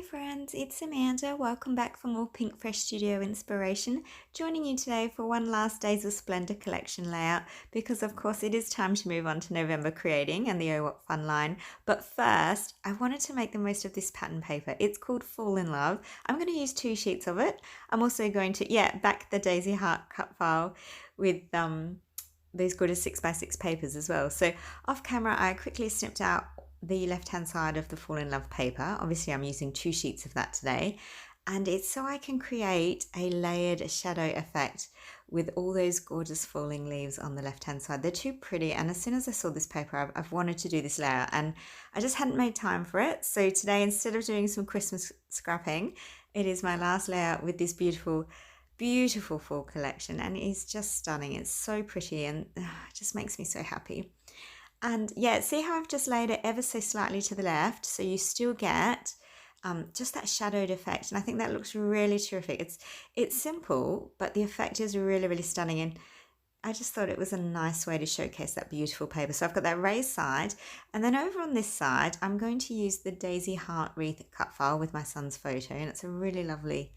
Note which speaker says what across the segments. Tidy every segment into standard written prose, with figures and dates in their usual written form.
Speaker 1: friends, it's Amanda. Welcome back for more Pinkfresh Studio inspiration. Joining you today for one last Days of Splendor collection layout because of course it is time to move on to November creating and the Oh What Fun line. But first, I wanted to make the most of this pattern paper. It's called Fall in Love. I'm going to use 2 sheets of it. I'm also going to, back the Daisy Heart cut file with these gorgeous 6x6 papers as well. So off camera, I quickly snipped out the left hand side of the Fall in Love paper. Obviously I'm using 2 sheets of that today, and it's so I can create a layered shadow effect with all those gorgeous falling leaves on the left hand side. They're too pretty, and as soon as I saw this paper I've wanted to do this layout and I just hadn't made time for it. So today, instead of doing some Christmas scrapping, it is my last layout with this beautiful fall collection, and it's just stunning. It's so pretty and it just makes me so happy. And yeah, see how I've just laid it ever so slightly to the left, so you still get just that shadowed effect, and I think that looks really terrific. It's simple, but the effect is really stunning, and I just thought it was a nice way to showcase that beautiful paper. So I've got that raised side, and then over on this side I'm going to use the Daisy Heart Wreath cut file with my son's photo, and it's a really lovely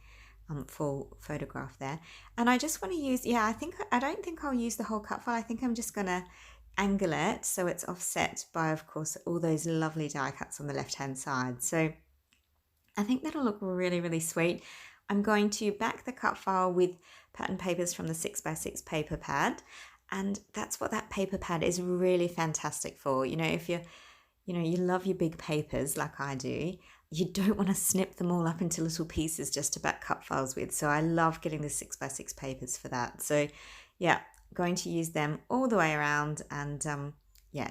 Speaker 1: full photograph there. And I just want to use, I don't think I'll use the whole cut file. I think I'm just gonna angle it so it's offset by, of course, all those lovely die cuts on the left hand side. So I think that'll look really sweet. I'm going to back the cut file with pattern papers from the 6x6 paper pad, and that's what that paper pad is really fantastic for. You know, if you love your big papers like I do, you don't want to snip them all up into little pieces just to back cut files with. So I love getting the 6x6 papers for that. So yeah, going to use them all the way around, and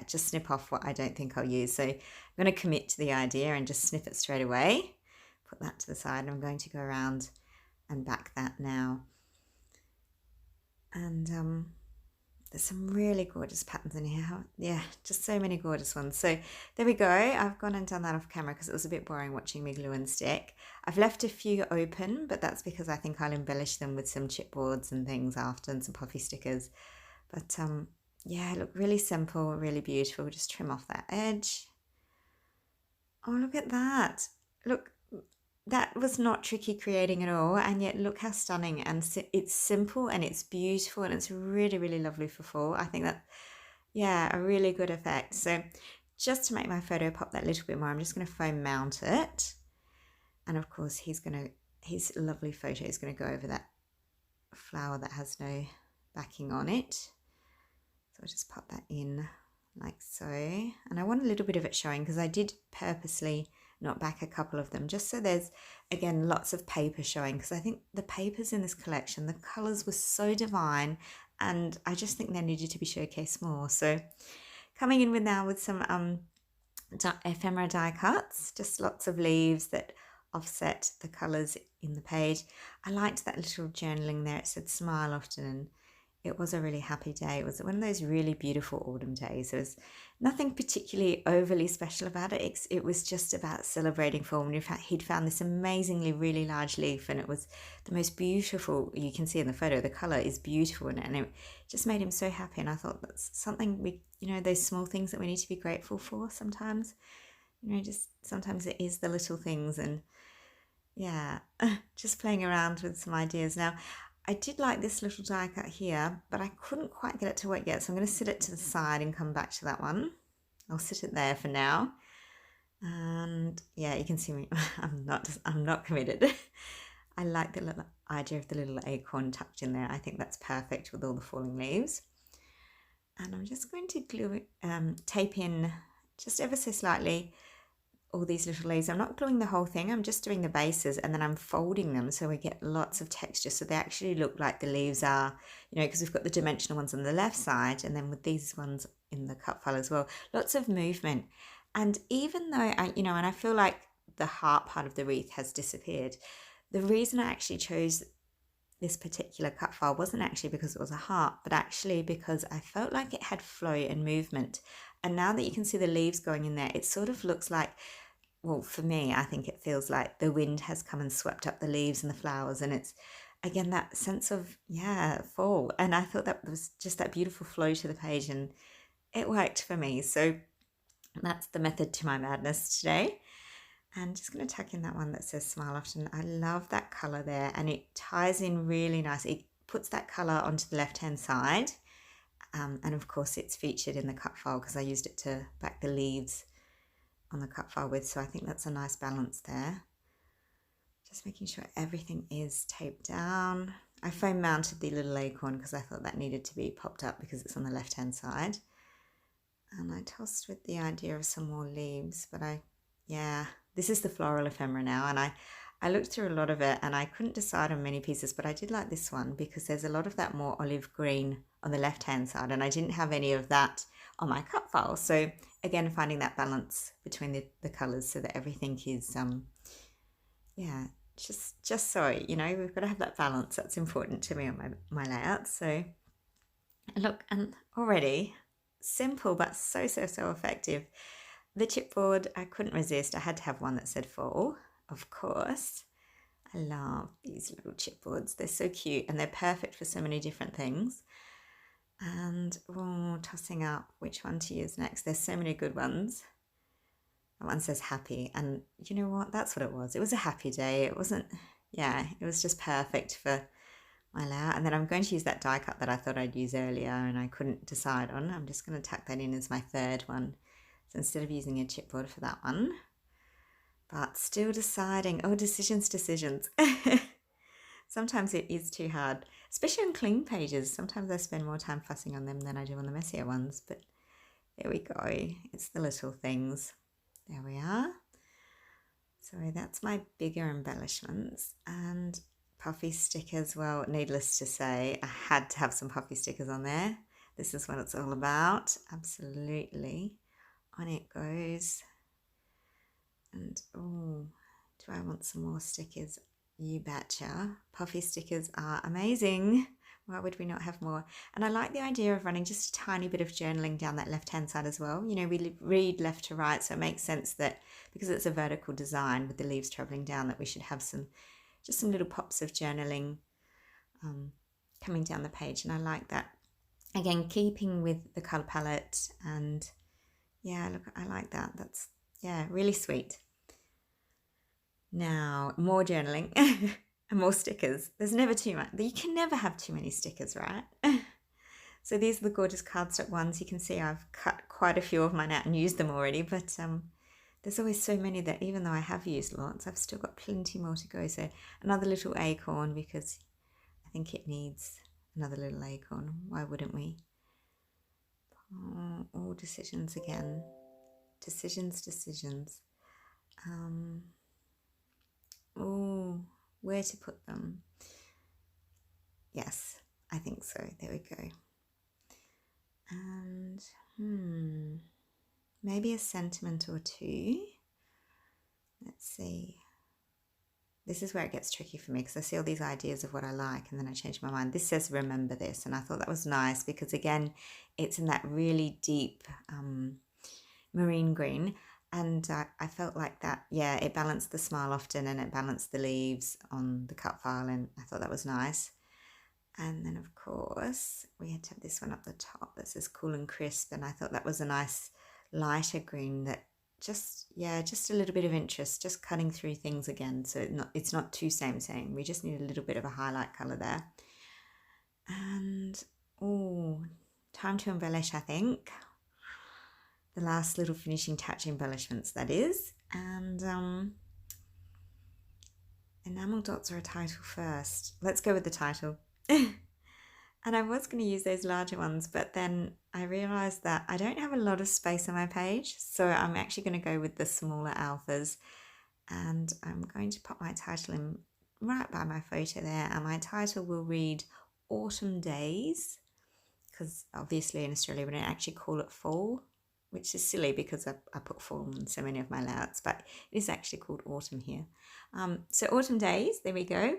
Speaker 1: just snip off what I don't think I'll use. So I'm going to commit to the idea and just snip it straight away. Put that to the side, and I'm going to go around and back that now. And there's some really gorgeous patterns in here. Yeah, just so many gorgeous ones. So there we go. I've gone and done that off camera because it was a bit boring watching me glue and stick. I've left a few open, but that's because I think I'll embellish them with some chipboards and things after, and some puffy stickers. But yeah, look, really simple, really beautiful. Just trim off that edge. Oh, look at that. Look, that was not tricky creating at all, and yet look how stunning, and it's simple and it's beautiful and it's really lovely for fall. I think that, yeah, a really good effect. So just to make my photo pop that little bit more, I'm just going to foam mount it, and of course his lovely photo is going to go over that flower that has no backing on it. So I'll just pop that in like so, and I want a little bit of it showing because I did purposely not back a couple of them, just so there's, again, lots of paper showing, because I think the papers in this collection, the colours were so divine, and I just think they needed to be showcased more. So coming in with now with some ephemera die cuts, just lots of leaves that offset the colours in the page. I liked that little journaling there. It said smile often, and it was a really happy day. It was one of those really beautiful autumn days. There was nothing particularly overly special about it. It was just about celebrating fall. And in fact, he'd found this amazingly really large leaf, and it was the most beautiful. You can see in the photo, the colour is beautiful in it, and it just made him so happy. And I thought that's something those small things that we need to be grateful for sometimes. Just sometimes it is the little things, and yeah, just playing around with some ideas. Now, I did like this little die cut here, but I couldn't quite get it to work yet, so I'm going to sit it to the side and come back to that one. I'll sit it there for now. And yeah, you can see me, I'm not committed. I like the little idea of the little acorn tucked in there. I think that's perfect with all the falling leaves. And I'm just going to glue tape in just ever so slightly all these little leaves. I'm not gluing the whole thing, I'm just doing the bases, and then I'm folding them so we get lots of texture, so they actually look like the leaves are, because we've got the dimensional ones on the left side, and then with these ones in the cut file as well, lots of movement. And even though I feel like the heart part of the wreath has disappeared, the reason I actually chose this particular cut file wasn't actually because it was a heart, but actually because I felt like it had flow and movement. And now that you can see the leaves going in there, it sort of looks like, well, for me, I think it feels like the wind has come and swept up the leaves and the flowers, and it's, again, that sense of, fall. And I thought that was just that beautiful flow to the page, and it worked for me. So that's the method to my madness today. And just going to tuck in that one that says Smile Often. I love that colour there, and it ties in really nice. It puts that colour onto the left-hand side. And of course it's featured in the cut file because I used it to back the leaves on the cut file with. So I think that's a nice balance there. Just making sure everything is taped down. I foam mounted the little acorn because I thought that needed to be popped up because it's on the left-hand side. And I tossed with the idea of some more leaves, but yeah, this is the floral ephemera now, and I looked through a lot of it and I couldn't decide on many pieces, but I did like this one because there's a lot of that more olive green on the left-hand side, and I didn't have any of that on my cut file. So again, finding that balance between the colours so that everything is, yeah, just so, you know, we've got to have that balance. That's important to me on my layout. So look, and already simple, but so effective. The chipboard, I couldn't resist. I had to have one that said fall, of course. I love these little chipboards. They're so cute and they're perfect for so many different things. And tossing up which one to use next. There's so many good ones. That one says happy, and you know what? That's what it was. It was a happy day. It wasn't, yeah, it was just perfect for my layout. And then I'm going to use that die cut that I thought I'd use earlier and I couldn't decide on. I'm just going to tuck that in as my third one. So instead of using a chipboard for that one, but still deciding, decisions. Sometimes it is too hard, especially on clean pages. Sometimes I spend more time fussing on them than I do on the messier ones, but there we go. It's the little things. There we are. So that's my bigger embellishments, and puffy stickers. Well, needless to say, I had to have some puffy stickers on there. This is what it's all about. Absolutely. On it goes. And do I want some more stickers? You betcha. Puffy stickers are amazing. Why would we not have more? And I like the idea of running just a tiny bit of journaling down that left-hand side as well. You know, we read left to right, so it makes sense that because it's a vertical design with the leaves traveling down, that we should have some little pops of journaling coming down the page. And I like that. Again, keeping with the colour palette, and yeah, look, I like that. That's, yeah, really sweet. Now, more journaling and more stickers. There's never too much. You can never have too many stickers, right? So these are the gorgeous cardstock ones. You can see I've cut quite a few of mine out and used them already, but there's always so many that even though I have used lots, I've still got plenty more to go. So another little acorn, because I think it needs another little acorn. Why wouldn't we? All decisions again. Decisions. Where to put them? Yes, I think so. There we go. And maybe a sentiment or two. Let's see. This is where it gets tricky for me because I see all these ideas of what I like and then I change my mind. This says remember this, and I thought that was nice because again, it's in that really deep marine green, and I felt like that, yeah, it balanced the Smile Often and it balanced the leaves on the cut file, and I thought that was nice. And then of course we had to have this one up the top that says Cool and Crisp, and I thought that was a nice lighter green that just a little bit of interest, just cutting through things again, so it's not too same. We just need a little bit of a highlight colour there. And time to embellish, I think. The last little finishing touch embellishments, that is. And enamel dots are a title first. Let's go with the title. And I was going to use those larger ones, but then I realised that I don't have a lot of space on my page, so I'm actually going to go with the smaller alphas. And I'm going to pop my title in right by my photo there, and my title will read Autumn Days, because obviously in Australia we don't actually call it fall, which is silly because I put fall in so many of my layouts, but it is actually called autumn here. So Autumn Days, there we go.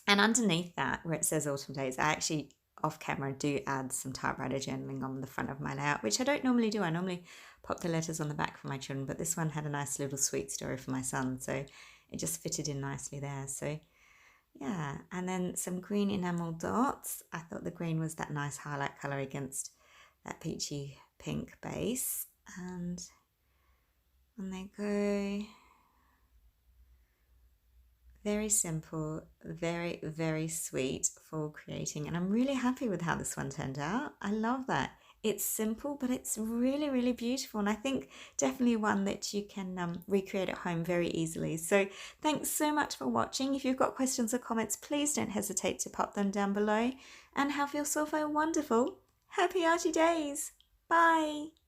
Speaker 1: And underneath that, where it says Autumn Days, I actually, off camera, do add some typewriter journaling on the front of my layout, which I don't normally do. I normally pop the letters on the back for my children, but this one had a nice little sweet story for my son, so it just fitted in nicely there. So yeah, and then some green enamel dots. I thought the green was that nice highlight colour against that peachy pink base. And they go. Very simple, very, very sweet for creating. And I'm really happy with how this one turned out. I love that. It's simple, but it's really, really beautiful. And I think definitely one that you can recreate at home very easily. So thanks so much for watching. If you've got questions or comments, please don't hesitate to pop them down below. And have yourself a wonderful, happy arty days. Bye.